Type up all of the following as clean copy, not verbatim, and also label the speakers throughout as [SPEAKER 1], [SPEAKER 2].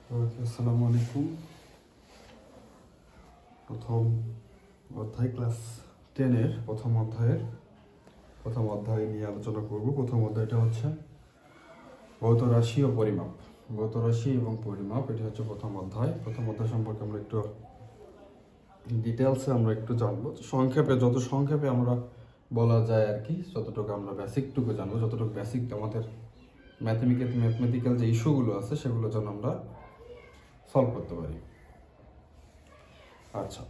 [SPEAKER 1] আসসালামু আলাইকুম। প্রথম অধ্যায় ক্লাস 10-এর প্রথম অধ্যায় নিয়ে আলোচনা করব। প্রথম অধ্যায়টা হচ্ছে ভৌত রাশি ও পরিমাপ। ভৌত রাশি এবং পরিমাপ, এটা হচ্ছে প্রথম অধ্যায়। প্রথম অধ্যায় সম্পর্কে আমরা একটু ডিটেলসে একটু জানবো। যত সংক্ষেপে আমরা বলা যায় আর কি, যতটুকু আমরা বেসিকটুকু জানবো, যতটুকু বেসিক আমাদের ম্যাথমেটিক্যাল যে ইস্যুগুলো আছে সেগুলো যেন আমরা সলভ করতে পারি। আচ্ছা,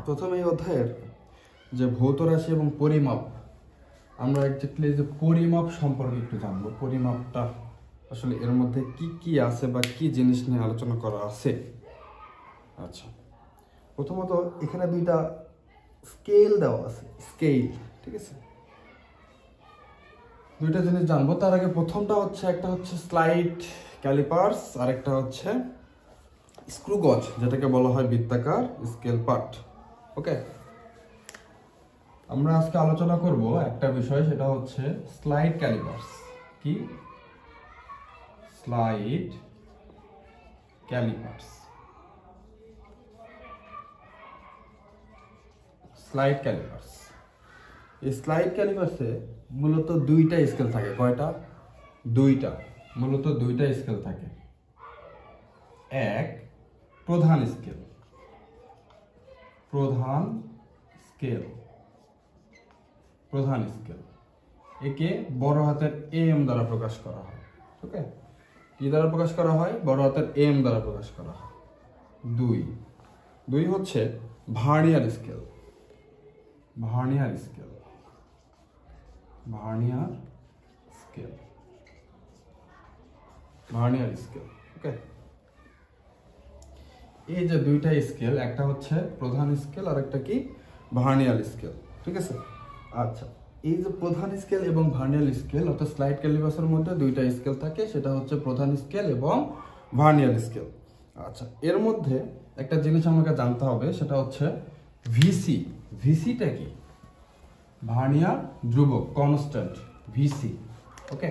[SPEAKER 1] প্রথমে এই অধ্যায়ের যে ভৌত রাশি এবং পরিমাপ, আমরা একজাক্টলি যে পরিমাপ সম্পর্কে একটু জানবো। পরিমাপটা আসলে এর মধ্যে কি কি আছে বা কি জিনিস নিয়ে আলোচনা করা আছে। আচ্ছা, প্রথমত এখানে দুইটা স্কেল দেওয়া আছে, স্কেল, ঠিক আছে। দুইটা জিনিস জানবো। তার আগে প্রথমটা হচ্ছে, একটা হচ্ছে স্লাইড ক্যালিপার্স আর একটা হচ্ছে স্ক্রু গজ, যেটাকে বলা হয় বৃত্তাকার স্কেল পার্ট। ওকে, আমরা আজকে আলোচনা করব একটা বিষয়, সেটা হচ্ছে স্লাইড ক্যালিপার্স। কি? Slide callipers. স্লাইড ক্যালিপার্স, এই স্লাইড ক্যালিপার্সে মূলত দুইটা স্কেল থাকে। কয়টা? দুইটা। মূলত দুইটা স্কেল থাকে। এক, প্রধান স্কেল। প্রধান স্কেল একে বড় হাতের এম দ্বারা প্রকাশ করা হয়। ওকে, কি দ্বারা প্রকাশ করা হয়? বড় হাতের এম দ্বারা প্রকাশ করা হয়। দুই হচ্ছে ভার্নিয়ার স্কেল। ভার্নিয়ার স্কেল ওকে, এই যে দুইটা স্কেল, একটা হচ্ছে প্রধান স্কেল আর একটা কি? ভার্নিয়ার স্কেল, ঠিক আছে। আচ্ছা, এই যে প্রধান স্কেল এবং ভার্নিয়ার স্কেল, অর্থাৎ স্লাইড ক্যালিপার্সের মধ্যে দুইটা স্কেল থাকে, সেটা হচ্ছে প্রধান স্কেল এবং ভার্নিয়ার স্কেল। আচ্ছা, এর মধ্যে একটা জিনিস আমাকে জানতে হবে, সেটা হচ্ছে ভিসি। ভিসিটা কি? ভার্নিয়ার ধ্রুবক, কনস্ট্যান্ট, ভিসি। ওকে,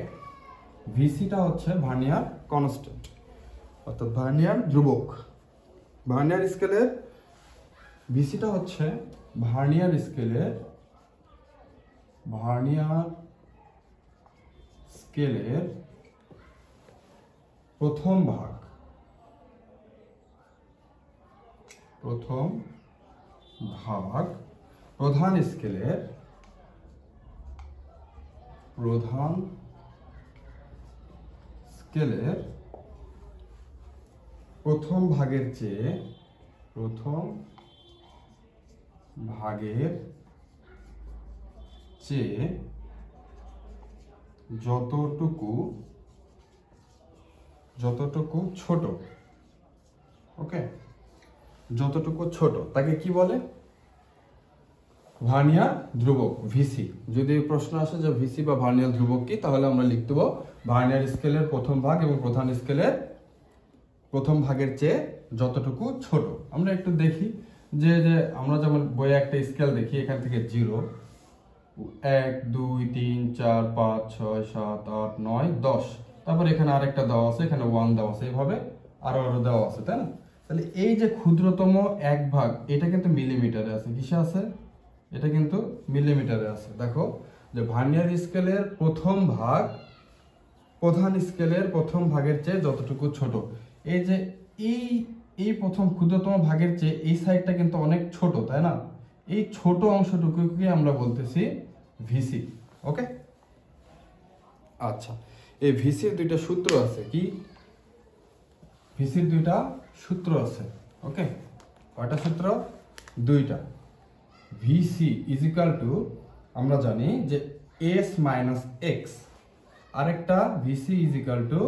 [SPEAKER 1] ভিসিটা হচ্ছে ভার্নিয়ার কনস্ট্যান্ট, অর্থাৎ ভার্নিয়ার ধ্রুবক। ভার্নিয়ার স্কেলের ভিসিটা হচ্ছে ভার্নিয়ার স্কেলের প্রথম ভাগ। প্রধান স্কেলের প্রথম ভাগের চেয়ে যতটুকু ছোট, ওকে, যতটুকু ছোট তাকে কি বলে? ভার্নিয়ার ধ্রুবক, ভিসি। যদি প্রশ্ন আসে যে ভিসি বা ভার্নিয়ার ধ্রুবক কি, তাহলে আমরা লিখতে পারবো ভার্নিয়ার স্কেলের প্রথম ভাগ এবং প্রধান স্কেলের প্রথম ভাগের চেয়ে যতটুকু ছোট। আমরা একটু দেখি যে আমরা যেমন বইয়ে একটা স্কেল দেখি, এখান থেকে 0, 1, 2, 3, 4, 5, 6, 7, 8, 9, 10, তারপর এখানে আরেকটা দেওয়া আছে, এখানে 1 দেওয়া আছে, এইভাবে আরো দেওয়া আছে, তাই না? তাহলে এই যে ক্ষুদ্রতম এক ভাগ, এটা কিন্তু মিলিমিটারে আছে। কিসে আছে? এটা কিন্তু মিলিমিটারে আছে। দেখো যে ভার্নিয়ার স্কেলের প্রথম ভাগ প্রধান স্কেলের প্রথম ভাগের চেয়ে যতটুকু ছোট, এই যে এই প্রথম ক্ষুদ্রতম ভাগের চেয়ে এই সাইডটা কিন্তু অনেক ছোট, তাই না? এই ছোট অংশটুকুকে আমরা বলতেছি ভিসি। ওকে, আচ্ছা, এই ভিসির দুইটা সূত্র আছে। কি? ভিসির দুইটা সূত্র আছে। ওকে, কয়টা সূত্র? দুইটা। ভিসি ইজ ইকুয়াল টু, আমরা জানি যে এস মাইনাস এক্স, আরেকটা VC is equal to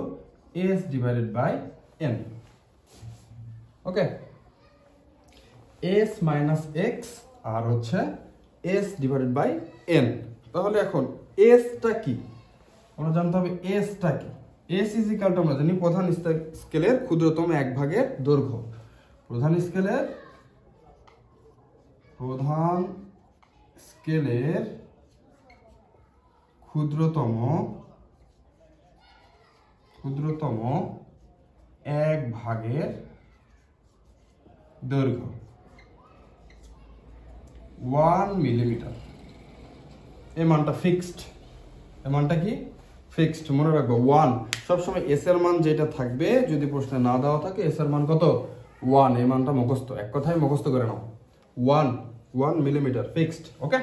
[SPEAKER 1] S divided by N. Okay, S minus X আর হচ্ছে এস ডিভাইডেড বাই এন। তাহলে এখন এসটা কি আমরা জানতে হবে। এসটা কি? এস ইজ ইকুয়াল টু, আমরা জানি প্রধান স্কেলের ক্ষুদ্রতম এক ভাগের দৈর্ঘ্য। প্রধান স্কেলের ক্ষুদ্রতম 1 ভাগের দৈর্ঘ্য 1 মিলিমিটার। এই মানটা ফিক্সড, এই মানটা কি ফিক্সড, মনে রাখবো 1। সবসময় এস এর মান যেটা থাকবে, যদি প্রশ্নে না দেওয়া থাকে এস এর মান কত 1, এই মানটা মুখস্থ, এক কথায় মুখস্থ করে নাও 1 মিলিমিটার ফিক্সড। ওকে,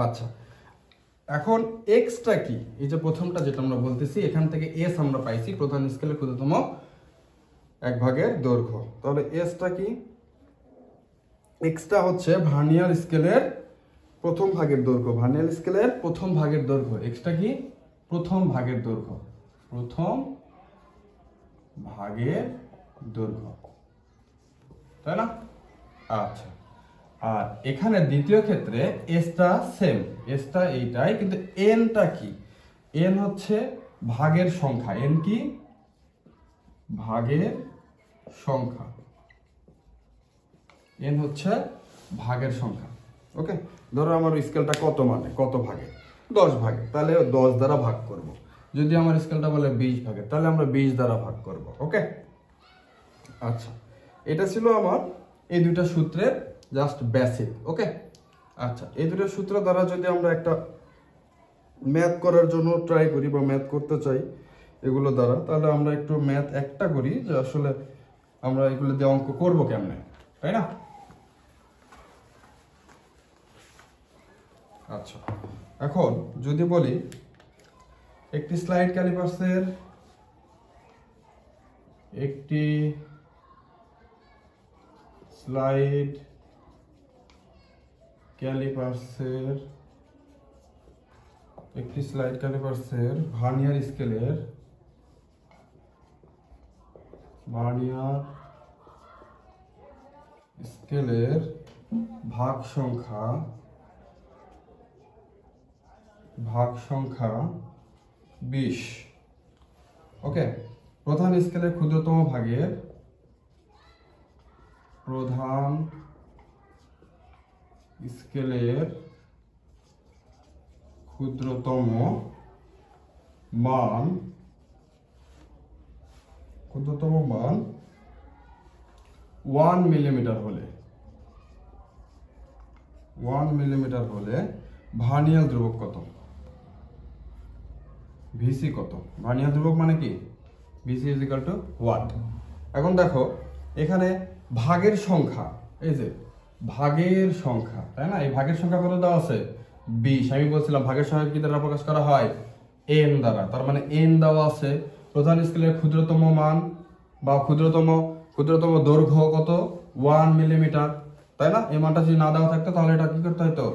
[SPEAKER 1] আচ্ছা এখন এক্সটা কি, এই যে প্রথমটা যেটা আমরা বলতেছি, এখান থেকে এস আমরা পাইছি প্রধান স্কেলের ক্ষুদ্রতম 1 ভাগের দৈর্ঘ্য। তাহলে এসটা কি, এক্সটা হচ্ছে ভার্নিয়ার স্কেলের প্রথম ভাগের দৈর্ঘ্য, ভার্নিয়ার স্কেলের প্রথম ভাগের দৈর্ঘ্য। এক্সটা কি প্রথম ভাগের দৈর্ঘ্য, প্রথম ভাগের দৈর্ঘ্য, তাই না? আচ্ছা, আর এখানে দ্বিতীয় ক্ষেত্রে এসটা সেম, এসটা এইটাই, কিন্তু এনটা কি, এন হচ্ছে ভাগের সংখ্যা, এন কি ভাগের সংখ্যা, এন হচ্ছে ভাগের সংখ্যা। ওকে, ধরো আমার স্কেলটা কত মানে কত ভাগে, 10 ভাগে, তাহলে 10 দ্বারা ভাগ করব। যদি আমার স্কেলটা বলে 20 ভাগে, তাহলে আমরা 20 দ্বারা ভাগ করব। ওকে, আচ্ছা এটা ছিল আমার এই দুইটা সূত্রের জাস্ট বেসিক। ওকে, আচ্ছা এই দুটো সূত্র দ্বারা যদি আমরা একটা ম্যাথ করার জন্য ট্রাই করি বা ম্যাথ করতে চাই এগুলো দ্বারা, তাহলে আমরা একটু ম্যাথ একটা করি যে আসলে আমরা এগুলো দিয়ে অঙ্ক করবো কেমনে, তাই না? আচ্ছা, এখন যদি বলি একটি স্লাইড ক্যালিপার্সের একটি স্লাইড ক্যালিপার্সের ভার্নিয়ার স্কেলের ভাগ সংখ্যা 20। ওকে, প্রধান স্কেলের ক্ষুদ্রতম ভাগের প্রধান স্কেলের ক্ষুদ্রতম মান 1 মিলিমিটার হলে, 1 মিলিমিটার হলে ভার্নিয়ার ধ্রুবক কত, ভিসি কত? ভার্নিয়ার ধ্রুবক মানে কি VC is equal to what. এখন দেখো এখানে ভাগের সংখ্যা, এই যে ভাগের সংখ্যা, তাই না? এই ভাগের সংখ্যা কত দেওয়া আছে 20। আমি বলছিলাম ভাগের সংখ্যা কি দ্বারা প্রকাশ করা হয়, এন দ্বারা। তার মানে এন দেওয়া আছে, প্রধান স্কেলের ক্ষুদ্রতম মান বা ক্ষুদ্রতম দৈর্ঘ্য কত 1 মিলিমিটার, তাই না? এই মানটা যদি না দেওয়া থাকতো তাহলে এটা কি করতে হতো,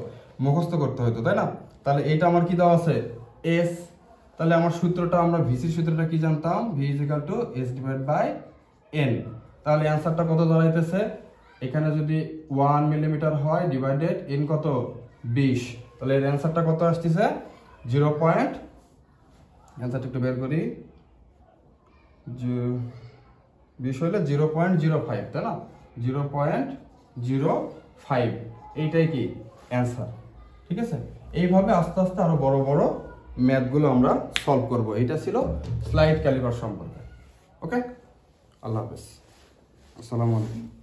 [SPEAKER 1] মুখস্থ করতে হতো, তাই না? তাহলে এইটা আমার কি দেওয়া আছে এস, তাহলে আমার সূত্রটা, আমরা ভিসির সূত্রটা কি জানতাম, V is equal to S divide by N. তাহলে অ্যান্সারটা কত দাঁড়াইতেছে, এখানে যদি 1 মিলিমিটার হয় ডিভাইডেড এন কত 20, তাহলে এর অ্যান্সারটা কত আসতেছে 0. অ্যান্সারটা একটু বের করি, 20 হলে 0.05, তাই না? 0.05, এইটাই কি অ্যান্সার। ঠিক আছে, এইভাবে আস্তে আস্তে আরো বড় বড় ম্যাথগুলো আমরা সলভ করব। এটা ছিল স্লাইড ক্যালিপার সম্পর্কে। ওকে, আল্লাহ হাফেজ, আসসালামু আলাইকুম।